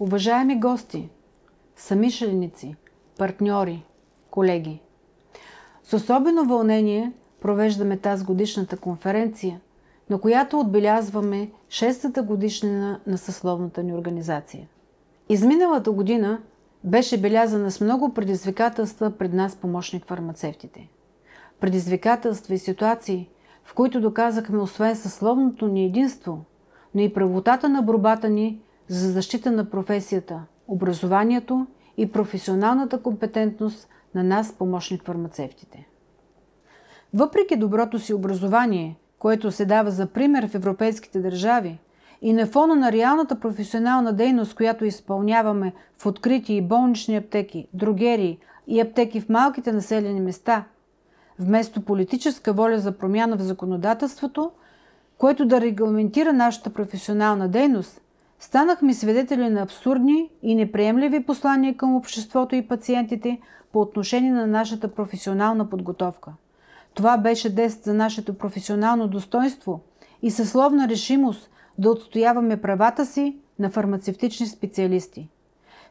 уважаеми гости, съмишленици, партньори, колеги! С особено вълнение провеждаме тази годишната конференция, на която отбелязваме 6-та годишнина на съсловната ни организация. Изминалата година беше белязана с много предизвикателства пред нас, помощник-фармацевтите. Предизвикателства и ситуации, в които доказахме освен съсловното ни единство, но и правотата на борбата ни за защита на професията, образованието и професионалната компетентност на нас, помощник-фармацевтите. Въпреки доброто си образование, което се дава за пример в европейските държави, и на фона на реалната професионална дейност, която изпълняваме в открити и болнични аптеки, дрогерии и аптеки в малките населени места, вместо политическа воля за промяна в законодателството, което да регламентира нашата професионална дейност, станахме свидетели на абсурдни и неприемливи послания към обществото и пациентите по отношение на нашата професионална подготовка. Това беше тест за нашето професионално достоинство и съсловна решимост да отстояваме правата си на фармацевтични специалисти.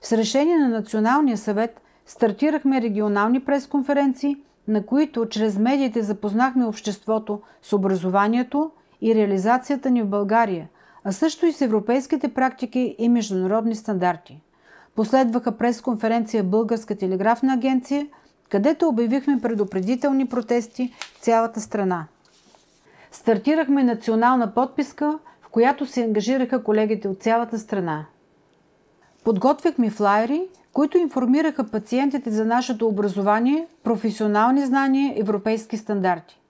С решение на Националния съвет стартирахме регионални пресконференции, на които чрез медиите запознахме обществото с образованието и реализацията ни в България, а също и с европейските практики и международни стандарти. Последваха пресконференция Българска телеграфна агенция, където обявихме предупредителни протести в цялата страна. Стартирахме национална подписка, в която се ангажираха колегите от цялата страна. Подготвихме флаери, които информираха пациентите за нашето образование, професионални знания, европейски стандарти.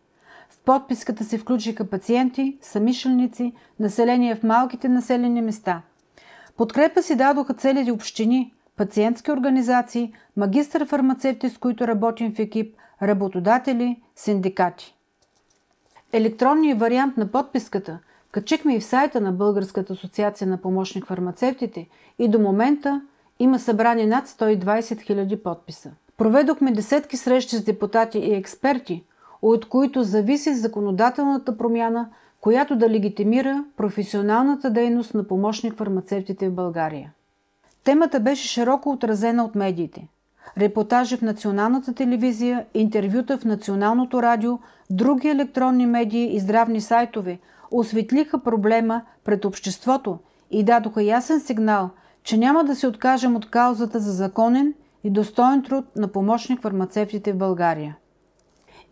В подписката се включиха пациенти, съмишленици, население в малките населени места. Подкрепа си дадоха целите общини, пациентски организации, магистър-фармацевти, с които работим в екип, работодатели, синдикати. Електронният вариант на подписката качихме и в сайта на Българската асоциация на помощник-фармацевтите и до момента има събрани над 120 000 подписа. Проведохме десетки срещи с депутати и експерти, от които зависи законодателната промяна, която да легитимира професионалната дейност на помощник-фармацевтите в България. Темата беше широко отразена от медиите. Репортажи в националната телевизия, интервюта в националното радио, други електронни медии и здравни сайтове осветлиха проблема пред обществото и дадоха ясен сигнал, че няма да се откажем от каузата за законен и достоен труд на помощник-фармацевтите в България.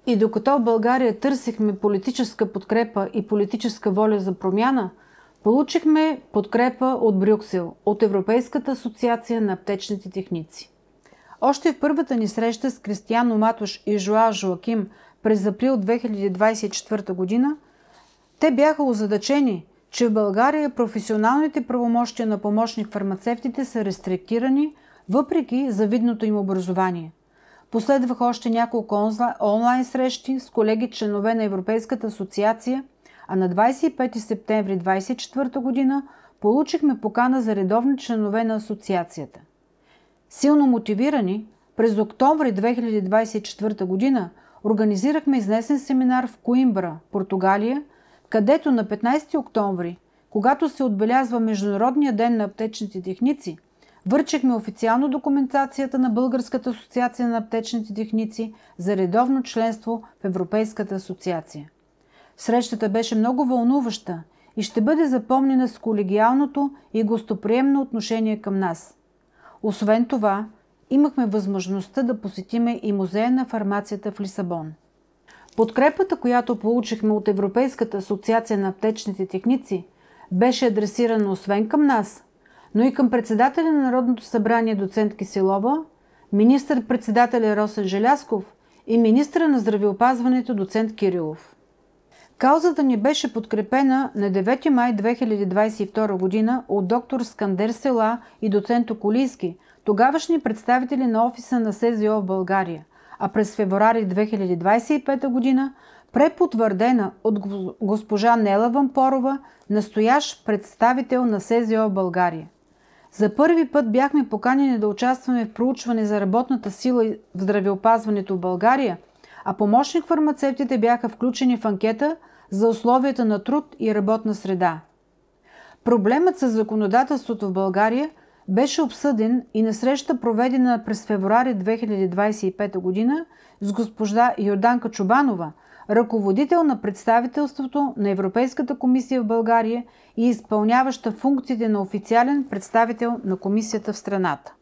И докато в България търсихме политическа подкрепа и политическа воля за промяна, получихме подкрепа от Брюксел, от Европейската асоциация на аптечните техници. Още в първата ни среща с Кристиян Оматош и Жоал Жоаким през април 2024 година, те бяха озадачени, че в България професионалните правомощия на помощник-фармацевтите са рестриктирани, въпреки завидното им образование. Последваха още няколко онлайн срещи с колеги членове на Европейската асоциация, а на 25 септември 2024 година получихме покана за редовни членове на асоциацията. Силно мотивирани, през октомври 2024 година организирахме изнесен семинар в Коимбра, Португалия, където на 15 октомври, когато се отбелязва Международния ден на аптечните техници, връчихме официално документацията на Българската асоциация на аптечните техници за редовно членство в Европейската асоциация. Срещата беше много вълнуваща и ще бъде запомнена с колегиалното и гостоприемно отношение към нас. Освен това, имахме възможността да посетиме и Музея на фармацията в Лисабон. Подкрепата, която получихме от Европейската асоциация на аптечните техници, беше адресирана освен към нас, но и към председателя на Народното събрание доцент Киселова, министър-председателя Росен Желязков и министъра на здравеопазването доцент Кирилов. Каузата ни беше подкрепена на 9 май 2022 година от доктор Скандер Села и доцент Околийски, тогавашни представители на офиса на СЗО в България, а през февруари 2025 година препотвърдена от госпожа Нела Вампорова, настоящ представител на СЗО в България. За първи път бяхме поканени да участваме в проучване за работната сила в здравеопазването в България, а помощник-фармацевтите бяха включени в анкета за условията на труд и работна среда. Проблемът с законодателството в България беше обсъден и на среща, проведена през февруари 2025 г. с госпожа Йорданка Чобанова, ръководител на представителството на Европейската комисия в България и изпълняваща функциите на официален представител на комисията в страната.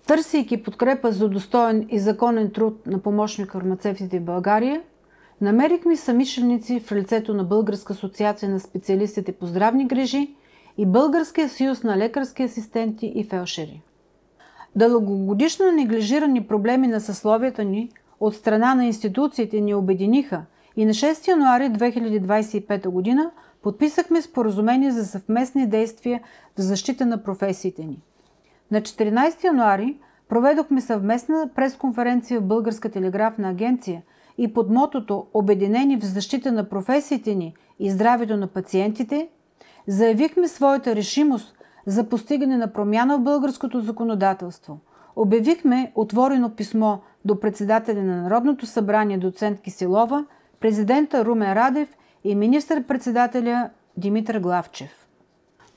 Търсейки подкрепа за достоен и законен труд на помощник-фармацевтите в България, намерихме съмишленици в лицето на Българска асоциация на специалистите по здравни грижи и Българския съюз на лекарски асистенти и фелшери. Дългогодишно неглижирани проблеми на съсловията ни от страна на институциите ни обединиха и на 6 януари 2025 г. подписахме споразумение за съвместни действия в защита на професиите ни. На 14 януари проведохме съвместна пресконференция в Българска телеграфна агенция и под мотото "Обединени в защита на професиите ни и здравето на пациентите" заявихме своята решимост за постигане на промяна в българското законодателство. Обявихме отворено писмо до председателя на Народното събрание доцент Киселова, президента Румен Радев и министър-председателя Димитър Главчев.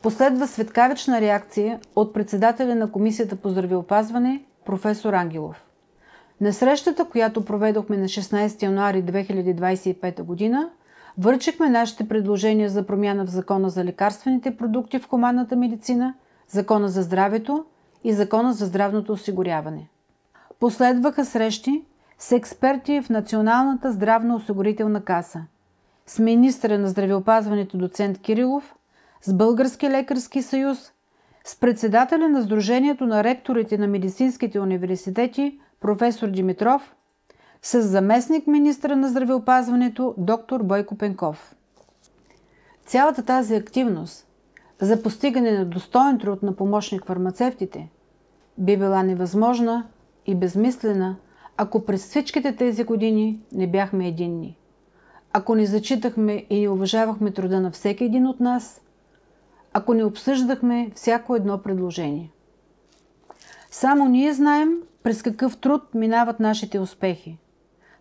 Последва светкавична реакция от председателя на Комисията по здравеопазване професор Ангелов. На срещата, която проведохме на 16 януари 2025 г., връчихме нашите предложения за промяна в Закона за лекарствените продукти в хуманната медицина, Закона за здравето и Закона за здравното осигуряване. Последваха срещи с експерти в Националната здравноосигурителна каса, с министъра на здравеопазването доцент Кирилов, с Български лекарски съюз, с председателя на Сдружението на ректорите на медицинските университети професор Димитров, с заместник министъра на здравеопазването доктор Бойко Пенков. Цялата тази активност за постигане на достоен труд на помощник-фармацевтите би била невъзможна и безмислена, ако през всичките тези години не бяхме единни. Ако не зачитахме и не уважавахме труда на всеки един от нас, ако не обсъждахме всяко едно предложение. Само ние знаем през какъв труд минават нашите успехи.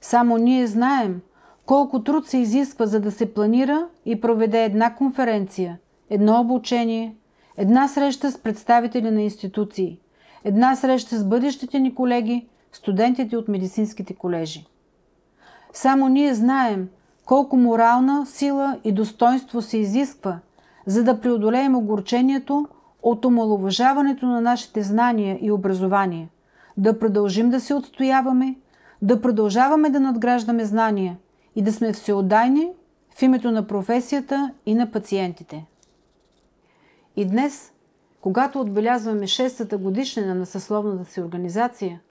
Само ние знаем колко труд се изисква, за да се планира и проведе една конференция, едно обучение, една среща с представители на институции, една среща с бъдещите ни колеги, студентите от медицинските колежи. Само ние знаем колко морална сила и достоинство се изисква, за да преодолеем огорчението от омаловажаването на нашите знания и образование, да продължим да се отстояваме, да продължаваме да надграждаме знания и да сме всеотдайни в името на професията и на пациентите. И днес, когато отбелязваме 6-та годишнина на съсловната си организация,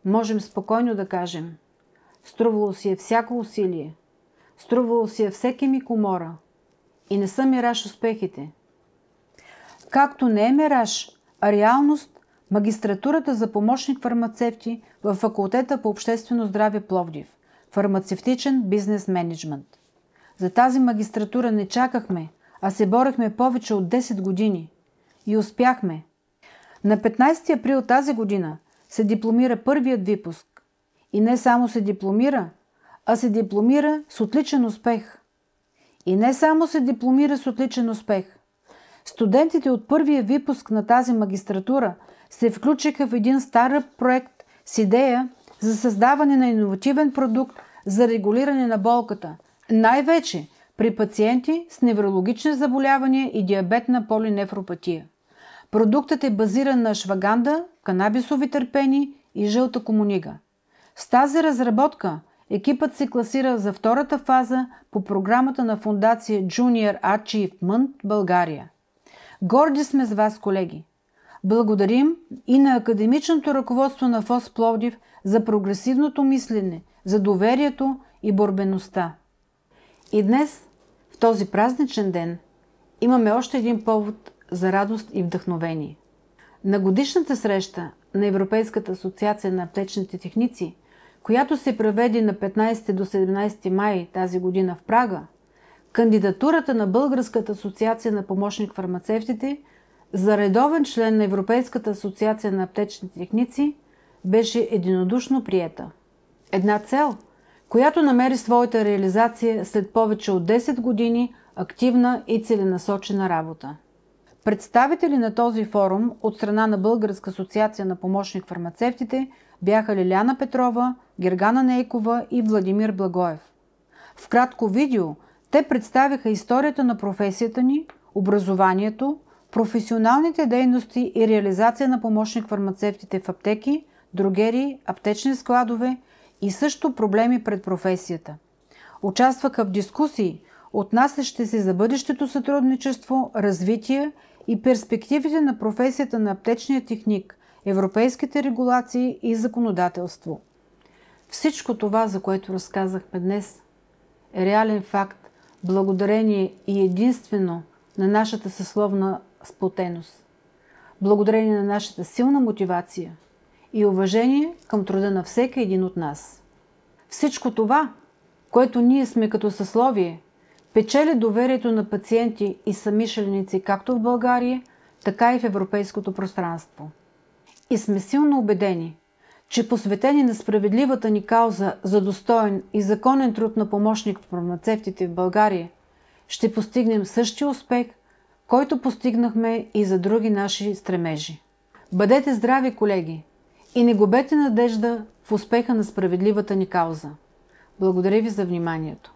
можем спокойно да кажем: струвало си е всяко усилие, струвало си е всеки миг умора и не са мираж успехите. Както не е мираж, а реалност, магистратурата за помощник-фармацевти в Факултета по обществено здраве Пловдив, фармацевтичен бизнес менеджмент. За тази магистратура не чакахме, а се борехме повече от 10 години. И успяхме. На 15 април тази година се дипломира първият випуск. И не само се дипломира, а се дипломира с отличен успех. И не само се дипломира с отличен успех. Студентите от първия випуск на тази магистратура се включиха в един стар проект с идея за създаване на иновативен продукт за регулиране на болката, най-вече при пациенти с неврологични заболявания и диабетна полинефропатия. Продуктът е базиран на ашваганда, канабисови терпени и жълта комунига. С тази разработка екипът се класира за втората фаза по програмата на фондация Junior Achievement България. Горди сме с вас, колеги! Благодарим и на академичното ръководство на ФОС Пловдив за прогресивното мислене, за доверието и борбеността. И днес, в този празничен ден, имаме още един повод за радост и вдъхновение. На годишната среща на Европейската асоциация на аптечните техници, която се проведе на 15 до 17 май тази година в Прага, кандидатурата на Българската асоциация на помощник-фармацевтите за редовен член на Европейската асоциация на аптечните техници беше единодушно приета. Една цел, която намери своята реализация след повече от 10 години активна и целенасочена работа. Представители на този форум от страна на Българска асоциация на помощник-фармацевтите бяха Лиляна Петрова, Гергана Нейкова и Владимир Благоев. В кратко видео те представиха историята на професията ни, образованието, професионалните дейности и реализация на помощник-фармацевтите в аптеки, дрогерии, аптечни складове и също проблеми пред професията. Участваха в дискусии, отнасящи се за бъдещето сътрудничество, развитие и перспективите на професията на аптечния техник, европейските регулации и законодателство. Всичко това, за което разказахме днес, е реален факт, благодарение и единствено на нашата съсловна сплотеност, благодарение на нашата силна мотивация и уважение към труда на всеки един от нас. Всичко това, което ние сме като съсловие, печели доверието на пациенти и съмишленици както в България, така и в европейското пространство. И сме силно убедени, че посветени на справедливата ни кауза за достоен и законен труд на помощник-фармацевтите в България, ще постигнем същия успех, който постигнахме и за други наши стремежи. Бъдете здрави, колеги, и не губете надежда в успеха на справедливата ни кауза. Благодаря ви за вниманието.